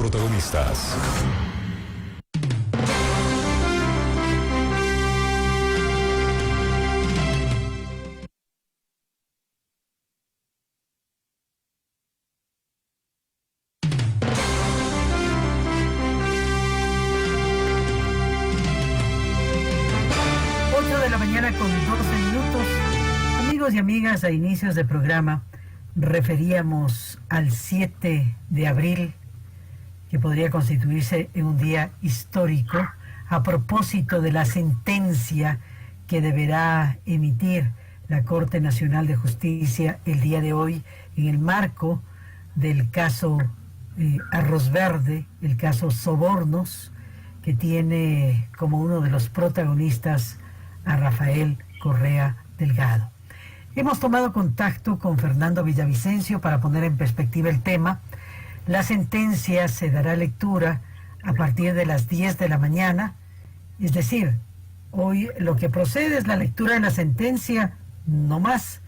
protagonistas. Y amigas, a inicios de programa referíamos al 7 de abril, que podría constituirse en un día histórico a propósito de la sentencia que deberá emitir la Corte Nacional de Justicia el día de hoy en el marco del caso Arroz Verde, el caso Sobornos, que tiene como uno de los protagonistas a Rafael Correa Delgado. Hemos tomado contacto con Fernando Villavicencio para poner en perspectiva el tema. La sentencia se dará lectura a partir de las 10 de la mañana, es decir, hoy lo que procede es la lectura de la sentencia, no más,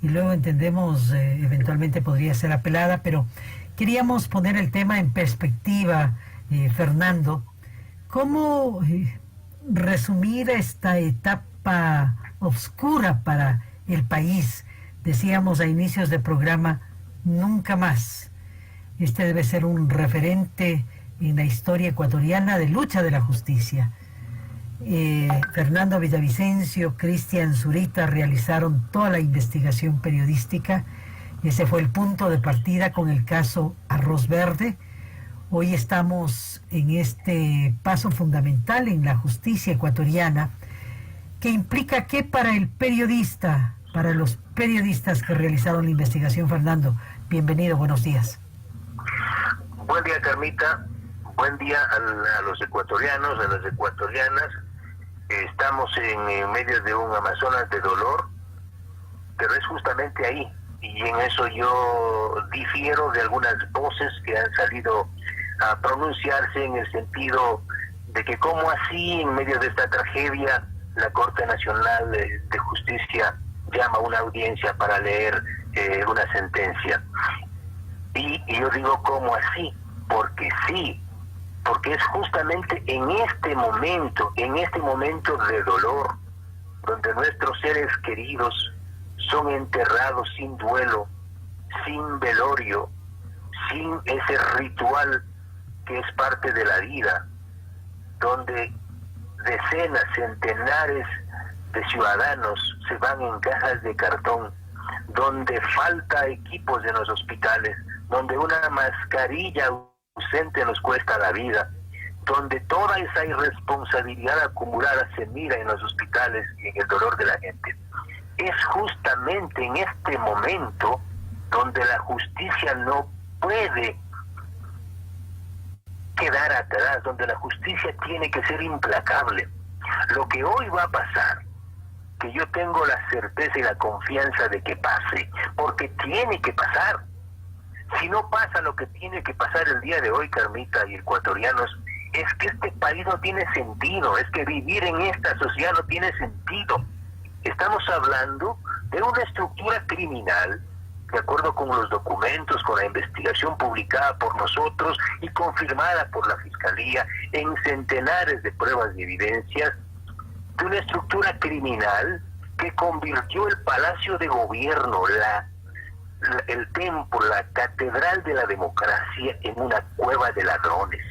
y luego entendemos eventualmente podría ser apelada, pero queríamos poner el tema en perspectiva, Fernando. ¿Cómo resumir esta etapa oscura para el país? Decíamos a inicios de programa, nunca más. Este debe ser un referente en la historia ecuatoriana de lucha de la justicia. Fernando Villavicencio, Cristian Zurita realizaron toda la investigación periodística. Ese fue el punto de partida con el caso Arroz Verde. Hoy estamos en este paso fundamental en la justicia ecuatoriana, que implica que para el periodista, para los periodistas que realizaron la investigación. Fernando, bienvenido, buenos días. Buen día, Carmita. Buen día a los ecuatorianos, a las ecuatorianas. Estamos en medio de un Amazonas de dolor, pero es justamente ahí. Y en eso yo difiero de algunas voces que han salido a pronunciarse en el sentido de que cómo así, en medio de esta tragedia, la Corte Nacional de Justicia llama a una audiencia para leer una sentencia. Y yo digo, ¿cómo así? Porque sí, porque es justamente en este momento de dolor, donde nuestros seres queridos son enterrados sin duelo, sin velorio, sin ese ritual que es parte de la vida, donde decenas, centenares de ciudadanos se van en cajas de cartón, donde falta equipos en los hospitales, donde una mascarilla ausente nos cuesta la vida, donde toda esa irresponsabilidad acumulada se mira en los hospitales y en el dolor de la gente. Es justamente en este momento donde la justicia no puede quedar atrás, donde la justicia tiene que ser implacable. Lo que hoy va a pasar, que yo tengo la certeza y la confianza de que pase, porque tiene que pasar. Si no pasa lo que tiene que pasar el día de hoy, Carmita y ecuatorianos, es que este país no tiene sentido, es que vivir en esta sociedad no tiene sentido. Estamos hablando de una estructura criminal, de acuerdo con los documentos, con la investigación publicada por nosotros y confirmada por la Fiscalía en centenares de pruebas y evidencias, de una estructura criminal que convirtió el Palacio de Gobierno, el templo, la catedral de la democracia, en una cueva de ladrones.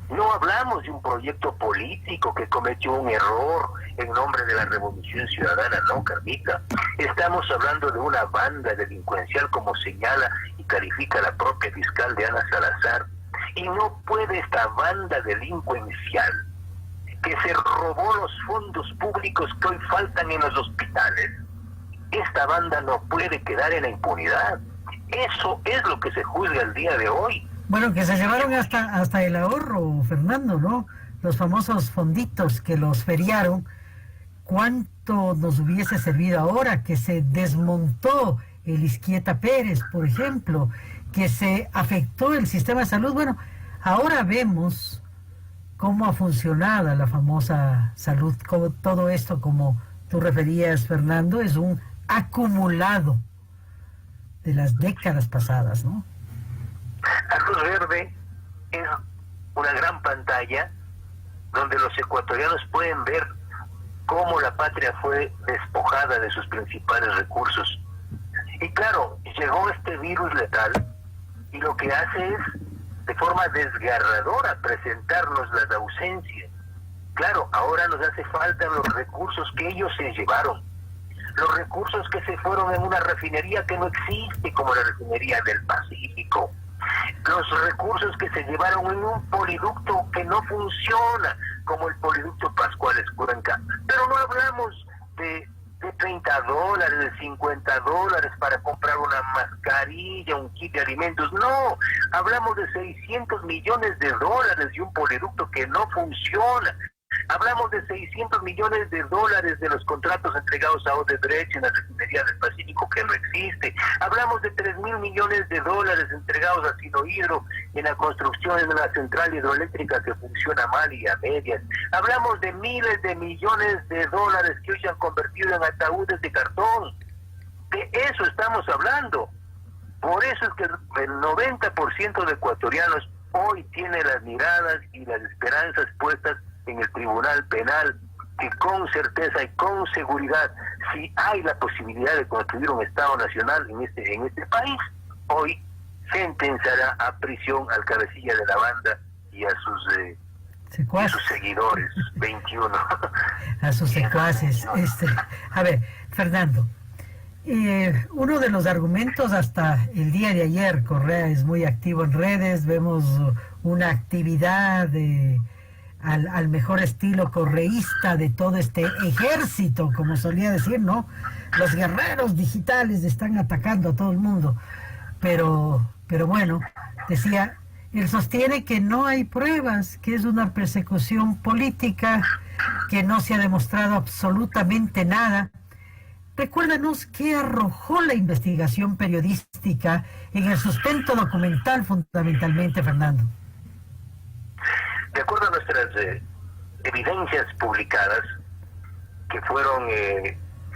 No hablamos de un proyecto político que cometió un error en nombre de la Revolución Ciudadana, no, Carmita. Estamos hablando de una banda delincuencial, como señala y califica la propia fiscal Diana Salazar. Y no puede esta banda delincuencial, que se robó los fondos públicos que hoy faltan en los hospitales, esta banda no puede quedar en la impunidad. Eso es lo que se juzga el día de hoy. Bueno, que se llevaron hasta el ahorro, Fernando, ¿no? Los famosos fonditos que los feriaron. ¿Cuánto nos hubiese servido ahora que se desmontó el Izquieta Pérez, por ejemplo, que se afectó el sistema de salud? Bueno, ahora vemos cómo ha funcionado la famosa salud. Como todo esto, como tú referías, Fernando, es un acumulado de las décadas pasadas, ¿no? Arroz Verde es pantalla donde los ecuatorianos pueden ver cómo la patria fue despojada de sus principales recursos. Y claro, llegó este virus letal y lo que hace es, de forma desgarradora, presentarnos las ausencias. Claro, ahora nos hace falta los recursos que ellos se llevaron, los recursos que se fueron en una refinería que no existe como la refinería del Pacífico, los recursos que se llevaron en un poliducto que no funciona como el poliducto Pascuales Cuenca. Pero no hablamos de $30, de $50 para comprar una mascarilla, un kit de alimentos. No, hablamos de $600 millones y un poliducto que no funciona. Hablamos de $600 millones de los contratos entregados a Odebrecht en la refinería del Pacífico que no existe. Hablamos de $3.000 millones entregados a Sinohidro en la construcción de una central hidroeléctrica que funciona mal y a medias. Hablamos de miles de millones de dólares que hoy se han convertido en ataúdes de cartón. De eso estamos hablando. Por eso es que el 90% de ecuatorianos hoy tiene las miradas y las esperanzas puestas en el Tribunal Penal, que con certeza y con seguridad, si hay la posibilidad de construir un Estado nacional en este país, hoy sentenciará a prisión al cabecilla de la banda y a sus seguidores, 21. A sus secuaces. A ver, Fernando, uno de los argumentos hasta el día de ayer, Correa es muy activo en redes, vemos una actividad al mejor estilo correísta de todo este ejército, como solía decir, ¿no? Los guerreros digitales están atacando a todo el mundo. Pero bueno, decía, él sostiene que no hay pruebas, que es una persecución política, que no se ha demostrado absolutamente nada. Recuérdanos qué arrojó la investigación periodística en el sustento documental fundamentalmente, Fernando. De acuerdo a nuestras evidencias publicadas, que fueron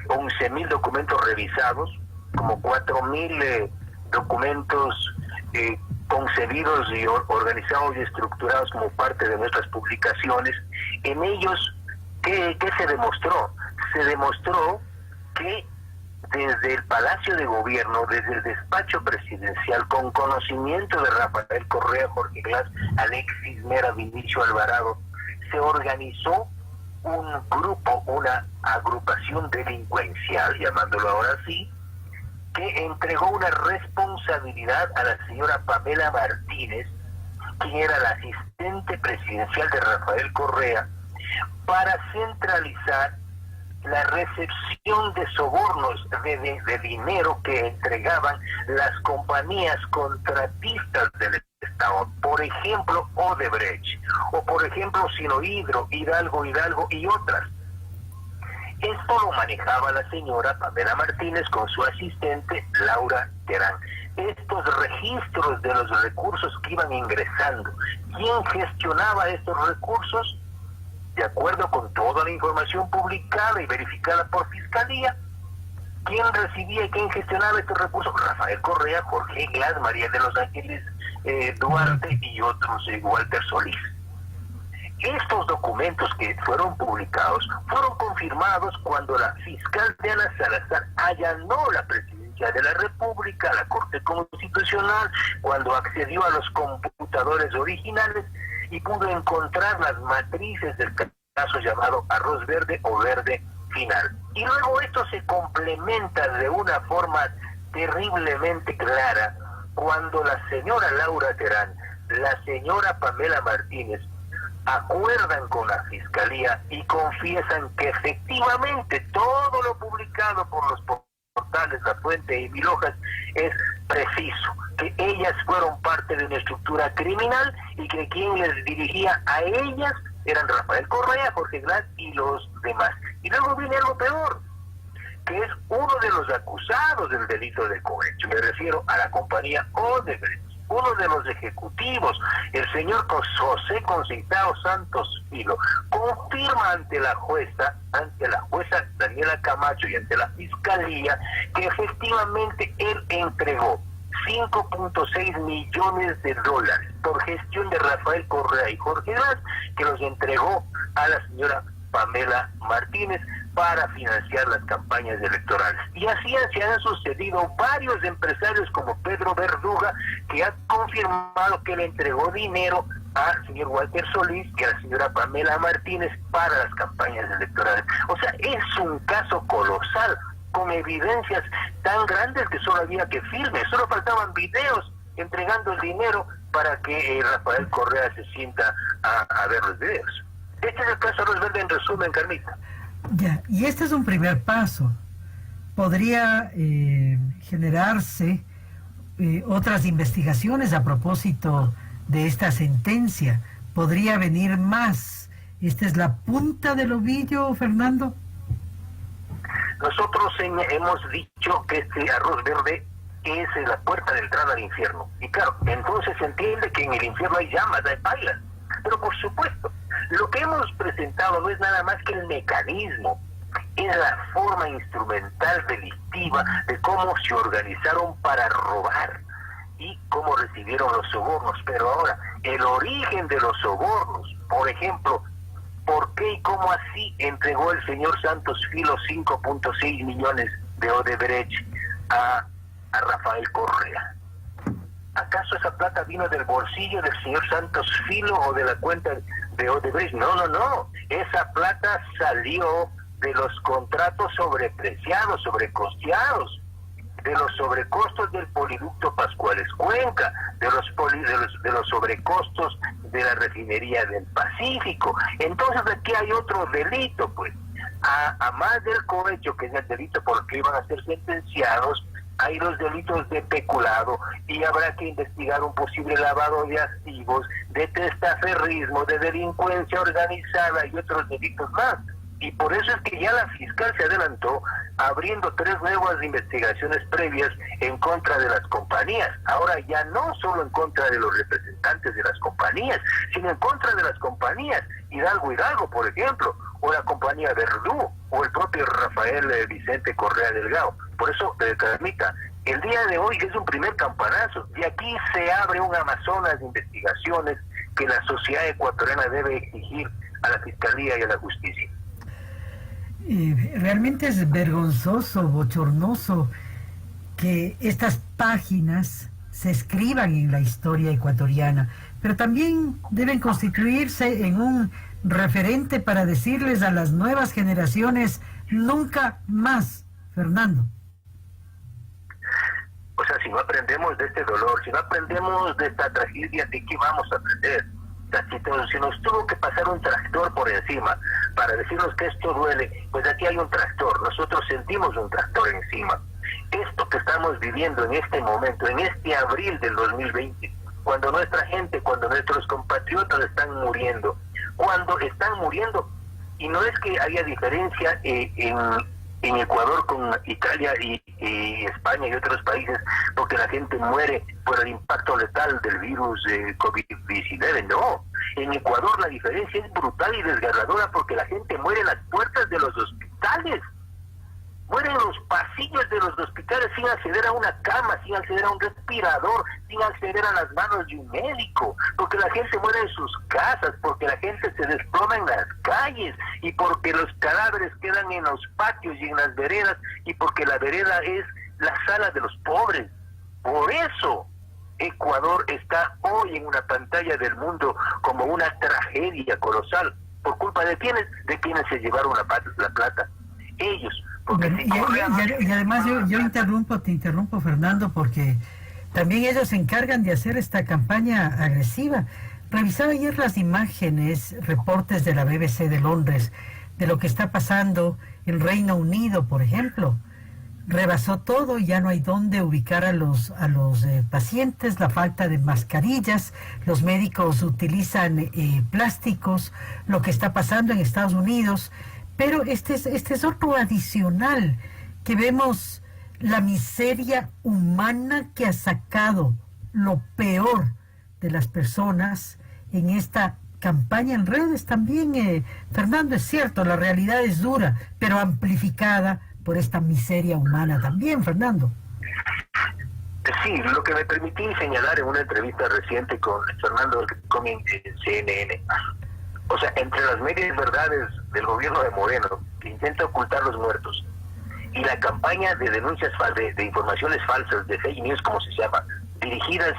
11.000 documentos revisados, como 4.000 documentos concebidos y organizados y estructurados como parte de nuestras publicaciones, en ellos, ¿qué se demostró? Se demostró que desde el Palacio de Gobierno, desde el despacho presidencial, con conocimiento de Rafael Correa, Jorge Glass, Alexis Mera, Vinicio Alvarado, se organizó un grupo, una agrupación delincuencial, llamándolo ahora así, que entregó una responsabilidad a la señora Pamela Martínez, quien era la asistente presidencial de Rafael Correa, para centralizar la recepción de sobornos de dinero que entregaban las compañías contratistas del Estado, por ejemplo Odebrecht, o por ejemplo Sinohidro, Hidalgo y otras. Esto lo manejaba la señora Pamela Martínez con su asistente Laura Terán. Estos registros de los recursos que iban ingresando, ¿quién gestionaba estos recursos? De acuerdo con toda la información publicada y verificada por Fiscalía, ¿quién recibía y quién gestionaba estos recursos? Rafael Correa, Jorge Glass, María de los Ángeles Duarte y otros, Walter Solís. Estos documentos que fueron publicados fueron confirmados cuando la fiscal Diana Salazar allanó la presidencia de la República, la Corte Constitucional, cuando accedió a los computadores originales y pudo encontrar las matrices del caso llamado Arroz Verde o Verde Final. Y luego esto se complementa de una forma terriblemente clara cuando la señora Laura Terán, la señora Pamela Martínez, acuerdan con la Fiscalía y confiesan que efectivamente todo lo publicado por los portales La Fuente y Mil Hojas es preciso, que ellas fueron parte de una estructura criminal y que quien les dirigía a ellas eran Rafael Correa, Jorge Glass y los demás. Y luego viene algo peor, que es uno de los acusados del delito de cohecho. Me refiero a la compañía Odebrecht. Uno de los ejecutivos, el señor José Conceição Santos Filo, confirma ante la jueza Daniela Camacho y ante la Fiscalía, que efectivamente él entregó 5.6 millones de dólares por gestión de Rafael Correa y Jorge Glass, que los entregó a la señora Pamela Martínez para financiar las campañas electorales. Y así se han sucedido varios empresarios como Pedro Verduga, que ha confirmado que le entregó dinero al señor Walter Solís y a la señora Pamela Martínez para las campañas electorales. O sea, es un caso colosal, con evidencias tan grandes que solo había que firme, solo faltaban videos entregando el dinero para que Rafael Correa se sienta a ver los videos. Este es el caso Arroz Verde en resumen, Carmita. Ya, y este es un primer paso. Podría generarse otras investigaciones a propósito de esta sentencia. Podría venir más. ¿Esta es la punta del ovillo, Fernando? Nosotros hemos dicho que este Arroz Verde es la puerta de entrada al infierno. Y claro, entonces se entiende que en el infierno hay llamas, hay pailas. Pero por supuesto, lo que hemos presentado no es nada más que el mecanismo, es la forma instrumental delictiva de cómo se organizaron para robar y cómo recibieron los sobornos. Pero ahora, el origen de los sobornos, por ejemplo, ¿por qué y cómo así entregó el señor Santos Filo 5.6 millones de Odebrecht a Rafael Correa? ¿Acaso esa plata vino del bolsillo del señor Santos Filo o de la cuenta de Odebrecht? No. Esa plata salió de los contratos sobrepreciados, sobrecosteados, de los sobrecostos del poliducto Pascuales Cuenca, de los sobrecostos de la refinería del Pacífico. Entonces aquí hay otro delito, pues. A más del cohecho, que es el delito por el que iban a ser sentenciados, hay los delitos de peculado y habrá que investigar un posible lavado de activos, de testaferrismo, de delincuencia organizada y otros delitos más. Y por eso es que ya la fiscal se adelantó abriendo 3 nuevas investigaciones previas en contra de las compañías. Ahora ya no solo en contra de los representantes de las compañías, sino en contra de las compañías. Hidalgo, por ejemplo, o la compañía Verdú, o el propio Rafael Vicente Correa Delgado. Por eso, Carmita, el día de hoy es un primer campanazo. De aquí se abre un Amazonas de investigaciones que la sociedad ecuatoriana debe exigir a la Fiscalía y a la Justicia. Realmente es vergonzoso, bochornoso que estas páginas se escriban en la historia ecuatoriana, pero también deben constituirse en un referente para decirles a las nuevas generaciones nunca más, Fernando. O sea, si no aprendemos de este dolor, si no aprendemos de esta tragedia, ¿de qué vamos a aprender? Si nos tuvo que pasar un tractor por encima para decirnos que esto duele, pues aquí hay un tractor, nosotros sentimos un tractor encima. Esto que estamos viviendo en este momento, en este abril del 2020, cuando nuestra gente, cuando nuestros compatriotas están muriendo, y no es que haya diferencia en Ecuador con Italia y España y otros países, porque la gente muere por el impacto letal del virus COVID-19, no. En Ecuador la diferencia es brutal y desgarradora porque la gente muere en las puertas de los hospitales, muere en los pasillos de los hospitales sin acceder a una cama, sin acceder a un respirador, sin acceder a las manos de un médico, porque la gente muere en sus casas, porque la gente se desploma en las calles y porque los cadáveres quedan en los patios y en las veredas y porque la vereda es la sala de los pobres. Por eso Ecuador está hoy en una pantalla del mundo como una tragedia colosal. ¿Por culpa de quiénes? De quienes se llevaron la plata. Ellos. Bueno, y además te interrumpo, Fernando, porque también ellos se encargan de hacer esta campaña agresiva. Revisaba ayer las imágenes, reportes de la BBC de Londres, de lo que está pasando en Reino Unido, por ejemplo. Rebasó todo, ya no hay dónde ubicar a los pacientes, la falta de mascarillas, los médicos utilizan plásticos, lo que está pasando en Estados Unidos. Pero este es otro adicional, que vemos la miseria humana que ha sacado lo peor de las personas en esta campaña en redes también. Fernando, es cierto, la realidad es dura, pero amplificada por esta miseria humana también, Fernando. Sí, lo que me permití señalar en una entrevista reciente con Fernando Comín en CNN. O sea, entre las medias verdades del gobierno de Moreno, que intenta ocultar los muertos, y la campaña de denuncias de informaciones falsas, de fake news, como se llama, dirigidas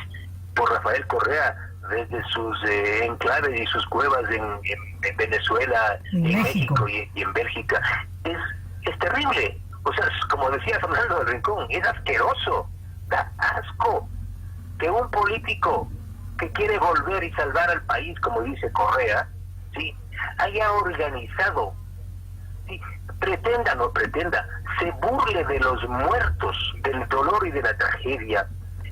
por Rafael Correa desde sus enclaves y sus cuevas en Venezuela, en México y en Bélgica, es terrible. O sea, como decía Fernando del Rincón, es asqueroso, da asco que un político que quiere volver y salvar al país, como dice Correa, ¿sí?, haya organizado, ¿sí?, pretenda o no pretenda, se burle de los muertos, del dolor y de la tragedia,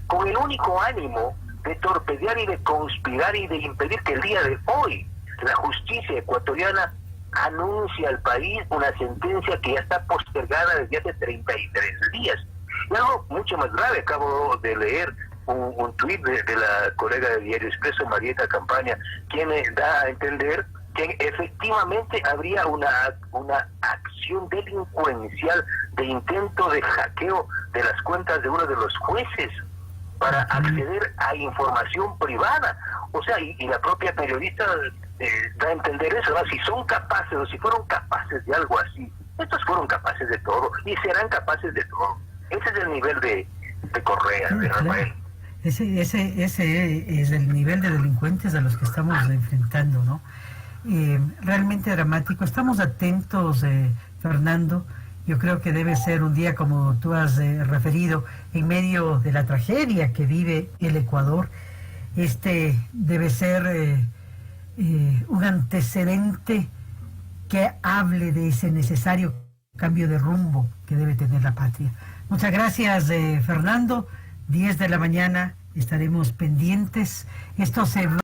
con el único ánimo de torpedear y de conspirar y de impedir que el día de hoy la justicia ecuatoriana anuncie al país una sentencia que ya está postergada desde hace 33 días. Y algo mucho más grave, acabo de leer un tuit de la colega del Diario Expreso, Marieta Campaña, quien da a entender que efectivamente habría una acción delincuencial de intento de hackeo de las cuentas de uno de los jueces para acceder a información privada. O sea, y la propia periodista da a entender eso, ¿no? Si son capaces o si fueron capaces de algo así, estos fueron capaces de todo y serán capaces de todo. Ese es el nivel de Correa, de Rafael. Ese es el nivel de delincuentes a los que estamos enfrentando, ¿no? Realmente dramático. Estamos atentos, Fernando. Yo creo que debe ser un día, como tú has referido, en medio de la tragedia que vive el Ecuador. Este debe ser un antecedente que hable de ese necesario cambio de rumbo que debe tener la patria. Muchas gracias, Fernando. 10 de la mañana, estaremos pendientes. Esto se va